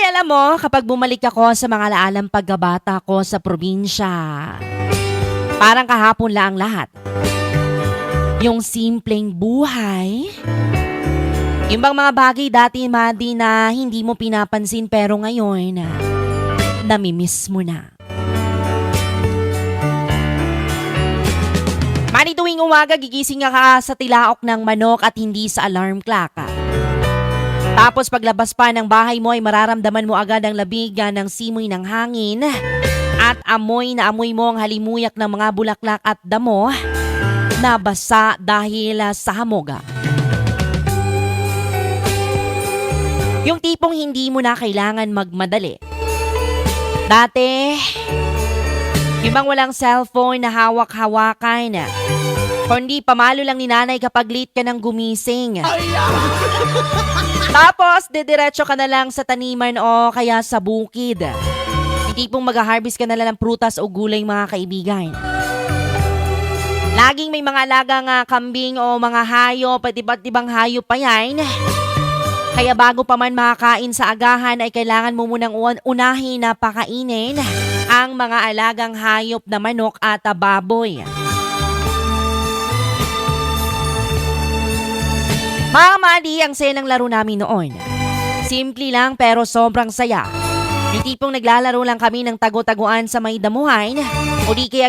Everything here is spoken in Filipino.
alam mo, kapag bumalik ako sa mga laalang pagkabata ko sa probinsya, parang kahapon lang ang lahat. Yung simpleng buhay, yung bang mga bagay dati, Madi, na hindi mo pinapansin pero ngayon, namimiss mo na. Madi, tuwing umaga, gigising ka sa tilaok ng manok at hindi sa alarm clock. Tapos paglabas pa ng bahay mo ay mararamdaman mo agad ang labig ng simoy ng hangin at amoy na amoy mo ang halimuyak ng mga bulaklak at damo na basa dahil sa hamog. Yung tipong hindi mo na kailangan magmadali. Dati, yung bang walang cellphone na hawak-hawakan, kundi pamalo lang ni nanay kapag late ka nang gumising. Tapos, didiretso ka na lang sa taniman o kaya sa bukid. Yung tipong mag-harvest ka na lang ng prutas o gulay, mga kaibigan. Laging may mga alagang kambing o mga hayop, pati iba't ibang hayop pa yan. Kaya bago pa man makakain sa agahan ay kailangan mo munang unahin na pakainin ang mga alagang hayop na manok at baboy. Mga Madi, ang saya ng laro namin noon. Simple lang pero sobrang saya. Yung tipong naglalaro lang kami ng tago-taguan sa may damuhan o di kaya